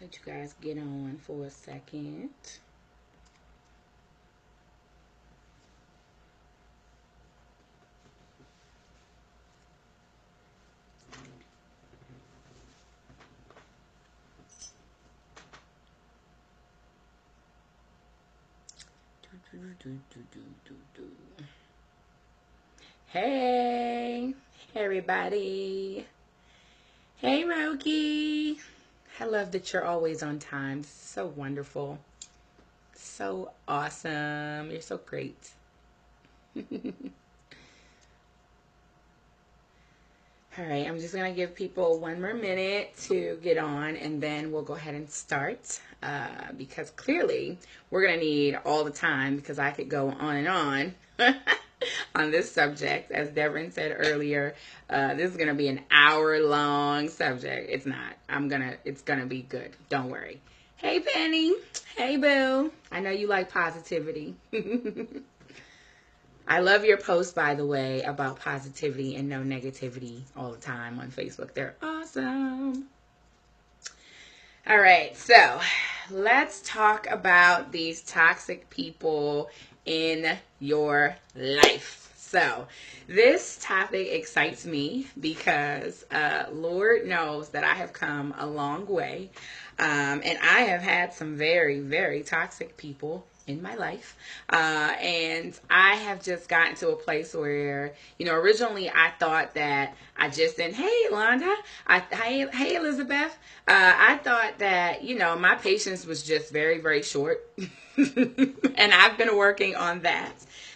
let you guys get on for a second. Hey, everybody. Hey, Roki. I love that you're always on time. So wonderful. So awesome. You're so great. All right, I'm just going to give people one more minute to get on, and then we'll go ahead and start because clearly we're going to need all the time because I could go on and on on this subject. As Devin said earlier, this is going to be an hour-long subject. It's not. It's going to be good. Don't worry. Hey, Penny. Hey, Boo. I know you like positivity. I love your posts, by the way, about positivity and no negativity all the time on Facebook. They're awesome. All right, so let's talk about these toxic people in your life. So this topic excites me because Lord knows that I have come a long way. And I have had some very, very toxic people in my life. And I have just gotten to a place where, originally I thought that I just didn't, hey, Londa, hey, Elizabeth. I thought that, my patience was just very, very short. And I've been working on that.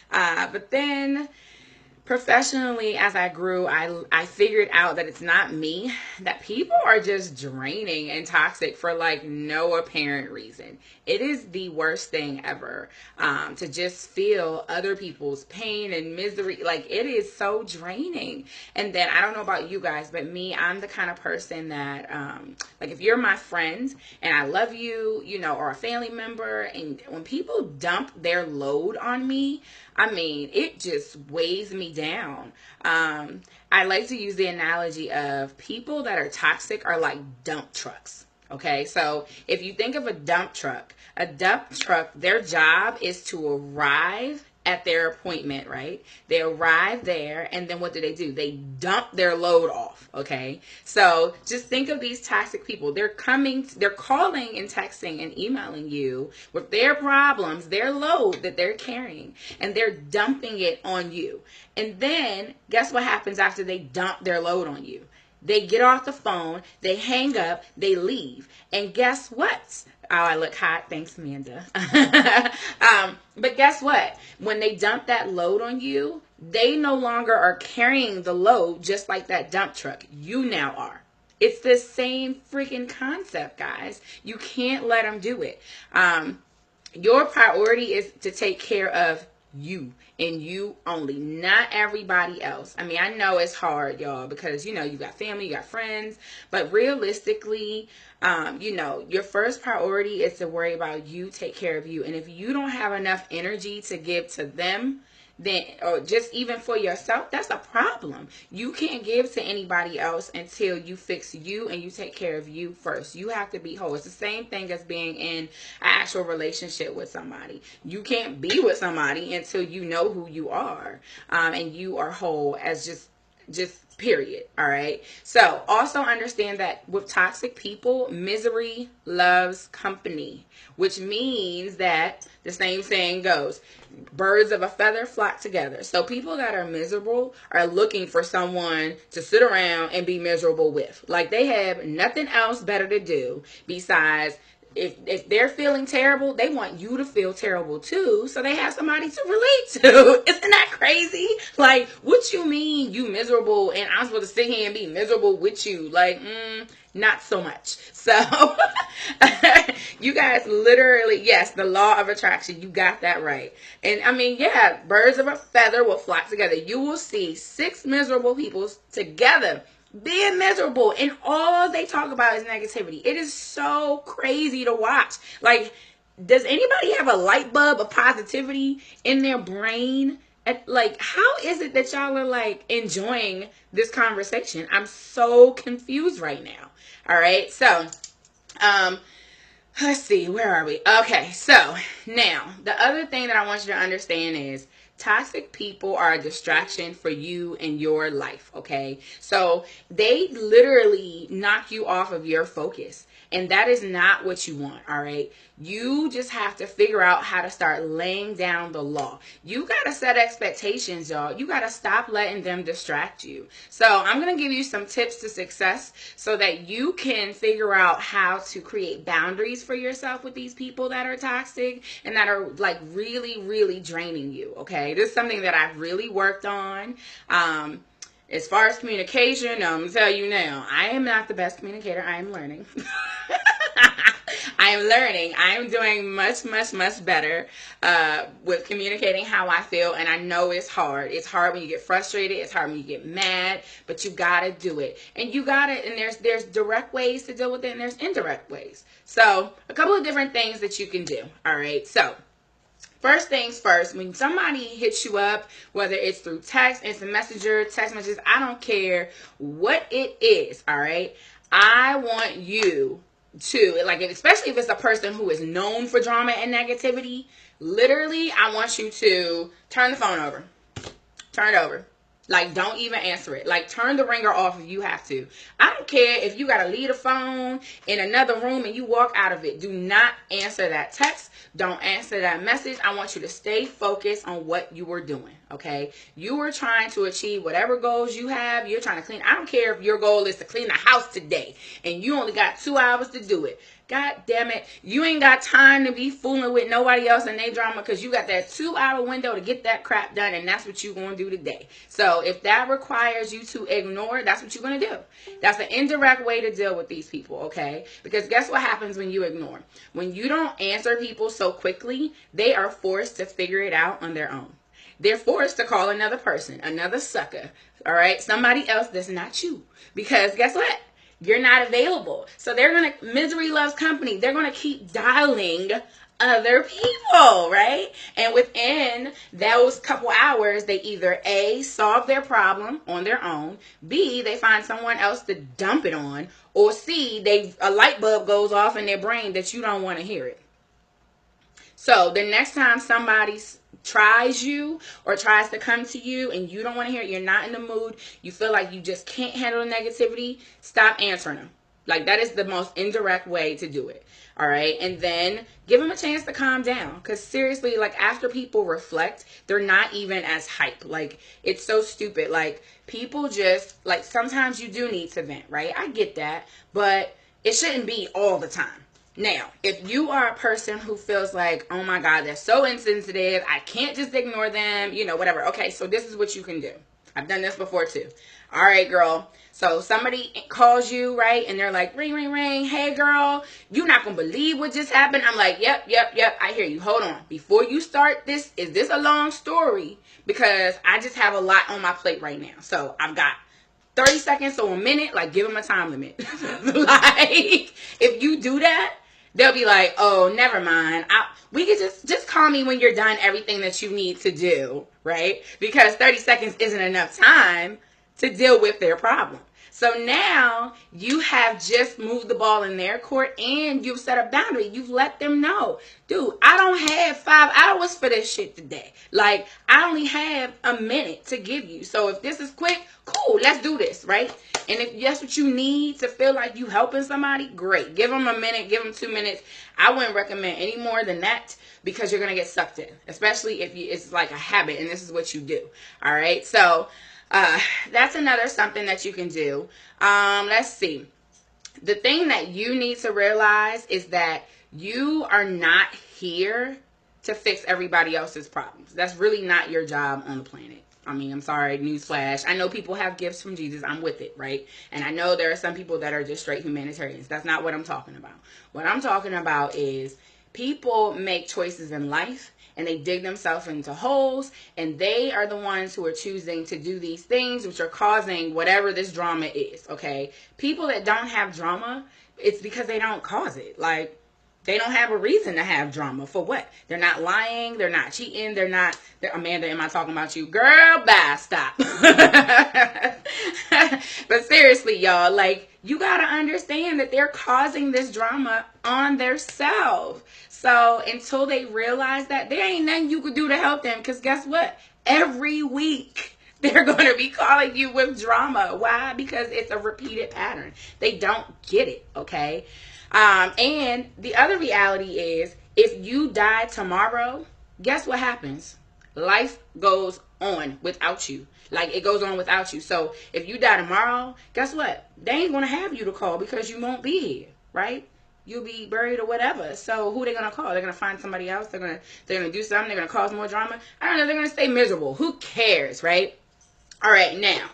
But then professionally, as I grew, I figured out that it's not me, that people are just draining and toxic for like no apparent reason. It is the worst thing ever to just feel other people's pain and misery. Like, it is so draining. And then I don't know about you guys, but me, I'm the kind of person that like if you're my friend and I love you, or a family member, and when people dump their load on me, I mean, it just weighs me down. I like to use the analogy of people that are toxic are like dump trucks. Okay, so if you think of a dump truck, their job is to arrive at their appointment, right? They arrive there, and then what do? They dump their load off, okay? So just think of these toxic people. They're calling and texting and emailing you with their problems, their load that they're carrying, and they're dumping it on you. And then guess what happens after they dump their load on you? They get off the phone, they hang up, they leave. And guess what? Oh, I look hot. Thanks, Amanda. But guess what? When they dump that load on you, they no longer are carrying the load just like that dump truck. You now are. It's the same freaking concept, guys. You can't let them do it. Your priority is to take care of you and you only, not everybody else. I mean, I know it's hard, y'all, because you got family, you got friends, but realistically, your first priority is to worry about you, take care of you. And if you don't have enough energy to give to them, then, or just even for yourself, that's a problem. You can't give to anybody else until you fix you and you take care of you first. You have to be whole. It's the same thing as being in an actual relationship with somebody. You can't be with somebody until you know who you are, and you are whole as just period. All right. So also understand that with toxic people, misery loves company, which means that the same saying goes, birds of a feather flock together. So people that are miserable are looking for someone to sit around and be miserable with. Like, they have nothing else better to do besides, if they're feeling terrible, they want you to feel terrible too, so they have somebody to relate to. Isn't that crazy? Like, what you mean you miserable and I'm supposed to sit here and be miserable with you? Like, not so much. So you guys literally, yes, the law of attraction, you got that right. And I mean, yeah, birds of a feather will flock together. You will see 6 miserable people together being miserable, and all they talk about is negativity. It is so crazy to watch. Like, does anybody have a light bulb of positivity in their brain? Like, how is it that y'all are like enjoying this conversation? I'm so confused right now. All right, so let's see, where are we? Okay, so now the other thing that I want you to understand is toxic people are a distraction for you and your life, okay? So they literally knock you off of your focus. And that is not what you want, all right? You just have to figure out how to start laying down the law. You got to set expectations, y'all. You got to stop letting them distract you. So I'm going to give you some tips to success so that you can figure out how to create boundaries for yourself with these people that are toxic and that are like really, really draining you, okay? This is something that I've really worked on. As far as communication, I'm going to tell you now, I am not the best communicator. I am learning. I am learning. I am doing much, much, much better with communicating how I feel. And I know it's hard. It's hard when you get frustrated. It's hard when you get mad. But you got to do it. And you got to, and there's direct ways to deal with it and there's indirect ways. So a couple of different things that you can do. All right. So first things first, when somebody hits you up, whether it's through text, instant messenger, text messages, I don't care what it is, all right? I want you to, like, especially if it's a person who is known for drama and negativity, literally, I want you to turn the phone over. Turn it over. Like, don't even answer it. Like, turn the ringer off if you have to. I don't care if you got to leave the phone in another room and you walk out of it. Do not answer that text. Don't answer that message. I want you to stay focused on what you were doing, okay? You were trying to achieve whatever goals you have. You're trying to clean. I don't care if your goal is to clean the house today and you only got 2 hours to do it. God damn it. You ain't got time to be fooling with nobody else and they drama because you got that 2-hour window to get that crap done, and that's what you're going to do today. So if that requires you to ignore, that's what you're going to do. That's an indirect way to deal with these people, okay? Because guess what happens when you ignore? When you don't answer people so quickly, they are forced to figure it out on their own. They're forced to call another person, another sucker, all right? Somebody else that's not you. Because guess what? You're not available. So they're going to, misery loves company. They're going to keep dialing other people, right? And within those couple hours, they either A, solve their problem on their own, B, they find someone else to dump it on, or C, a light bulb goes off in their brain that you don't want to hear it. So the next time somebody tries you or tries to come to you and you don't want to hear it, you're not in the mood, you feel like you just can't handle the negativity, stop answering them. Like, that is the most indirect way to do it. All right. And then give them a chance to calm down. Because seriously, like, after people reflect, they're not even as hype. Like, it's so stupid. Like, people just, like, sometimes you do need to vent, right? I get that. But it shouldn't be all the time. Now, if you are a person who feels like, oh my God, they're so insensitive, I can't just ignore them, you know, whatever. Okay, so this is what you can do. I've done this before too. All right, girl. So somebody calls you, right? And they're like, ring, ring, ring. Hey, girl, you're not going to believe what just happened. I'm like, yep. I hear you. Hold on. Before you start this, is this a long story? Because I just have a lot on my plate right now. So I've got 30 seconds or a minute. Like, give them a time limit. Like, if you do that, they'll be like, oh, never mind. We could just call me when you're done everything that you need to do, right? Because 30 seconds isn't enough time to deal with their problem. So now you have just moved the ball in their court and you've set a boundary. You've let them know, dude, I don't have 5 hours for this shit today. Like, I only have a minute to give you. So if this is quick, cool, let's do this, right? And if that's what you need to feel like you helping somebody, great. Give them a minute, give them 2 minutes. I wouldn't recommend any more than that because you're going to get sucked in, especially if it's like a habit and this is what you do. All right. So that's another something that you can do. Let's see. The thing that you need to realize is that you are not here to fix everybody else's problems. That's really not your job on the planet. I mean, I'm sorry, newsflash. I know people have gifts from Jesus. I'm with it, right? And I know there are some people that are just straight humanitarians. That's not what I'm talking about. What I'm talking about is people make choices in life and they dig themselves into holes, and they are the ones who are choosing to do these things which are causing whatever this drama is, okay? People that don't have drama, it's because they don't cause it. Like, They don't have a reason to have drama. For what? They're not lying. They're not cheating. Amanda, am I talking about you? Girl, bye, stop. But seriously, y'all, like, you got to understand that they're causing this drama on themselves. So until they realize that, there ain't nothing you could do to help them. Because guess what? Every week, they're going to be calling you with drama. Why? Because it's a repeated pattern. They don't get it, okay? And the other reality is, if you die tomorrow, guess what happens? Life goes on without you. Like, it goes on without you. So if you die tomorrow, guess what? They ain't going to have you to call because you won't be here, right? You'll be buried or whatever. So who are they going to call? They're going to find somebody else. They're going to do something. They're going to cause more drama. I don't know. They're going to stay miserable. Who cares, right? All right, now,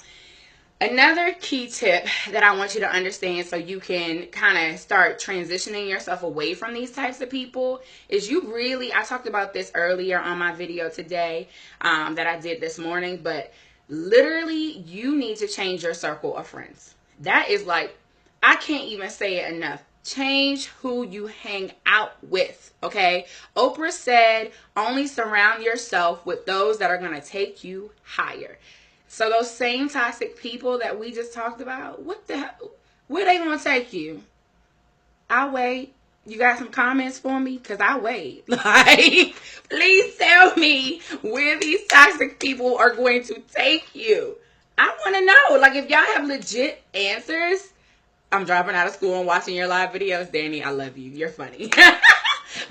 another key tip that I want you to understand so you can kind of start transitioning yourself away from these types of people is I talked about this earlier on my video today that I did this morning, but literally you need to change your circle of friends. That is like, I can't even say it enough. Change who you hang out with, okay? Oprah said, only surround yourself with those that are going to take you higher. So those same toxic people that we just talked about, what the hell? Where they going to take you? I'll wait. You got some comments for me? Because I'll wait. Like, please tell me where these toxic people are going to take you. I want to know. Like, if y'all have legit answers, I'm dropping out of school and watching your live videos. Danny, I love you. You're funny.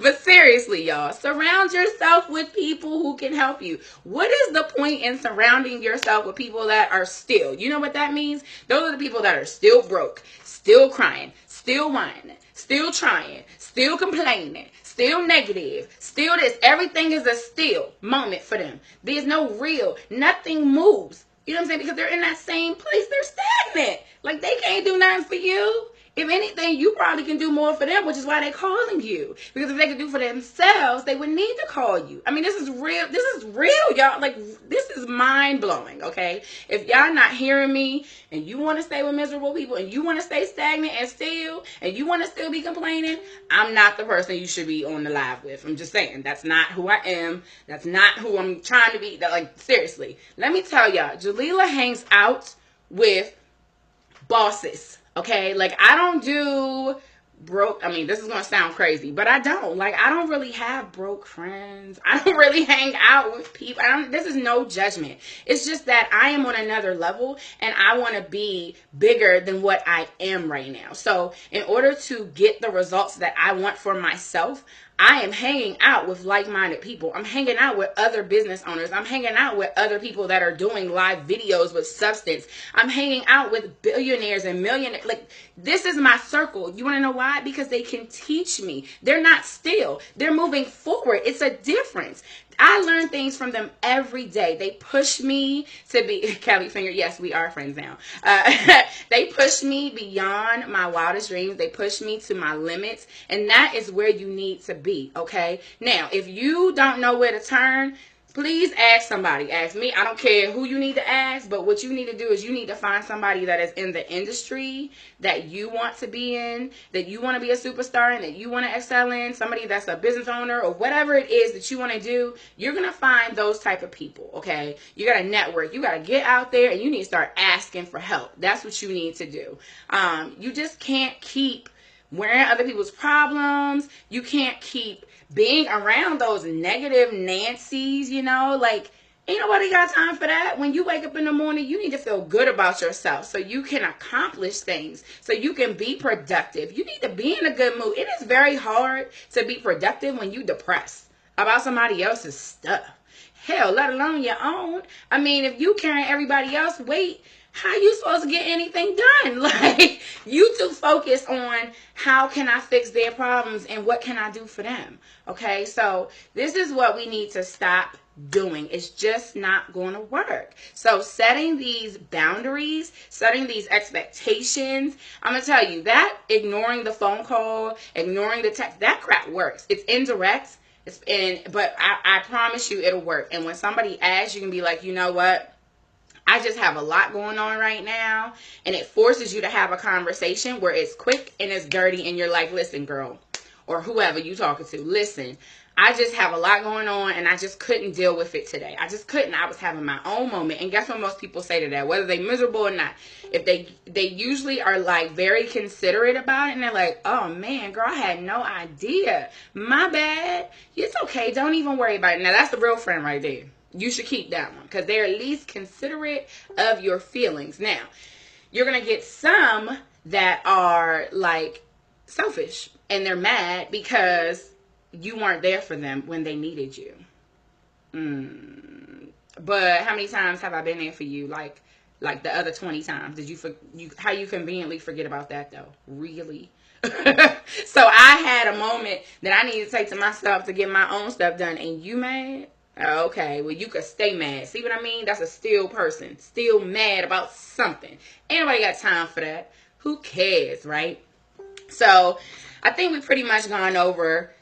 But seriously, y'all, surround yourself with people who can help you. What is the point in surrounding yourself with people that are still? You know what that means? Those are the people that are still broke, still crying, still whining, still trying, still complaining, still negative, still this. Everything is a still moment for them. There's no real. Nothing moves. You know what I'm saying? Because they're in that same place. They're stagnant. Like, they can't do nothing for you. If anything, you probably can do more for them, which is why they're calling you. Because if they could do for themselves, they would need to call you. I mean, this is real. This is real, y'all. Like, this is mind-blowing, okay? If y'all not hearing me and you want to stay with miserable people and you want to stay stagnant and you want to still be complaining, I'm not the person you should be on the live with. I'm just saying. That's not who I am. That's not who I'm trying to be. Like, seriously. Let me tell y'all, Jalila hangs out with bosses. Okay, like, I don't do broke, I mean, this is going to sound crazy, but I don't. Like, I don't really have broke friends. I don't really hang out with people. This is no judgment. It's just that I am on another level and I want to be bigger than what I am right now. So in order to get the results that I want for myself, I am hanging out with like-minded people. I'm hanging out with other business owners. I'm hanging out with other people that are doing live videos with substance. I'm hanging out with billionaires and millionaires. Like, this is my circle. You want to know why? Because they can teach me. They're not still. They're moving forward. It's a difference. I learn things from them every day. They push me to be, Kelly Finger, yes, we are friends now. They push me beyond my wildest dreams. They push me to my limits. And that is where you need to be, okay? Now, if you don't know where to turn, please ask somebody. Ask me. I don't care who you need to ask, but what you need to do is you need to find somebody that is in the industry that you want to be in, that you want to be a superstar in, that you want to excel in, somebody that's a business owner or whatever it is that you want to do. You're going to find those type of people, okay? You got to network. You got to get out there and you need to start asking for help. That's what you need to do. You just can't keep wearing other people's problems. You can't keep being around those negative Nancy's, you know, like, ain't nobody got time for that. When you wake up in the morning, you need to feel good about yourself so you can accomplish things, so you can be productive. You need to be in a good mood. It is very hard to be productive when you depressed about somebody else's stuff. Hell, let alone your own. I mean, if you carrying everybody else's weight, how you supposed to get anything done? Like, you too focused on how can I fix their problems and what can I do for them? Okay, so this is what we need to stop doing. It's just not going to work. So setting these boundaries, setting these expectations, I'm going to tell you that ignoring the phone call, ignoring the text, that crap works. It's indirect, but I promise you it'll work. And when somebody asks, you can be like, you know what? I just have a lot going on right now, and it forces you to have a conversation where it's quick and it's dirty, and you're like, listen, girl, or whoever you talking to, listen, I just have a lot going on and I just couldn't deal with it today. I just couldn't. I was having my own moment. And guess what most people say to that, whether they miserable or not? If they usually are like very considerate about it, and they're like, oh man, girl, I had no idea. My bad. It's okay. Don't even worry about it. Now that's the real friend right there. You should keep that one because they're at least considerate of your feelings. Now, you're going to get some that are like selfish and they're mad because you weren't there for them when they needed you. But how many times have I been there for you? Like the other 20 times. Did you how you conveniently forget about that though? Really? So I had a moment that I needed to take to myself to get my own stuff done, and you mad? Okay, well, you could stay mad. See what I mean? That's a still person. Still mad about something. Ain't nobody got time for that. Who cares, right? So I think we pretty much gone over,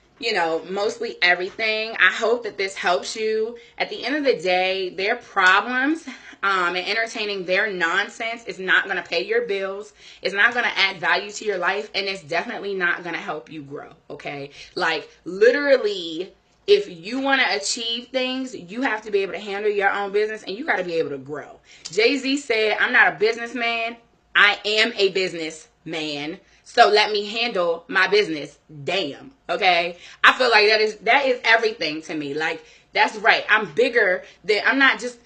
mostly everything. I hope that this helps you. At the end of the day, their problems and entertaining their nonsense is not going to pay your bills. It's not going to add value to your life. And it's definitely not going to help you grow, okay? Like, literally, if you want to achieve things, you have to be able to handle your own business, and you got to be able to grow. Jay-Z said, I'm not a businessman. I am a businessman. So let me handle my business. Damn. Okay. I feel like that is everything to me. Like, that's right. I'm bigger than, I'm not just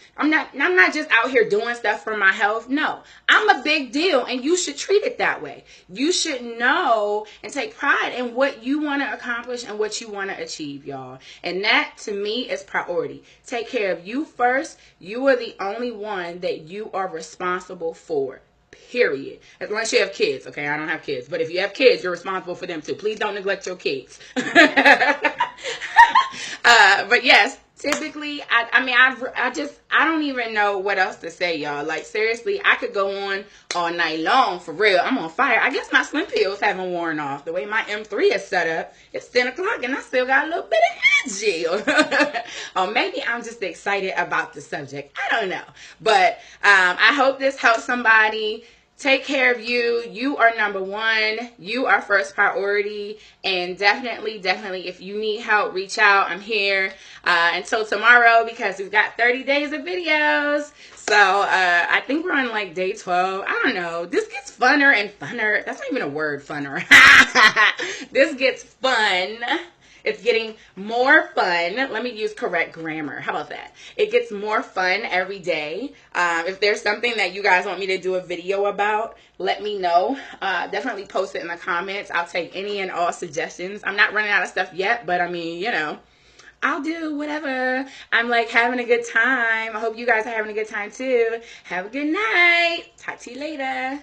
out here doing stuff for my health. No, I'm a big deal, and you should treat it that way. You should know and take pride in what you want to accomplish and what you want to achieve, y'all. And that to me is priority. Take care of you first. You are the only one that you are responsible for. Period. Unless you have kids, okay? I don't have kids. But if you have kids, you're responsible for them too. Please don't neglect your kids. But yes, typically, I don't even know what else to say, y'all. Like, seriously, I could go on all night long, for real. I'm on fire. I guess my slim pills haven't worn off. The way my M3 is set up, it's 10 o'clock and I still got a little bit of energy. Or maybe I'm just excited about the subject. I don't know. But I hope this helps somebody. Take care of you. You are number one. You are first priority. And definitely, if you need help, reach out. I'm here until tomorrow because we've got 30 days of videos. So I think we're on like day 12. I don't know. This gets funner and funner. That's not even a word, funner. This gets fun. It's getting more fun. Let me use correct grammar. How about that? It gets more fun every day. If there's something that you guys want me to do a video about, let me know. Definitely post it in the comments. I'll take any and all suggestions. I'm not running out of stuff yet, but I mean, I'll do whatever. I'm like having a good time. I hope you guys are having a good time too. Have a good night. Talk to you later.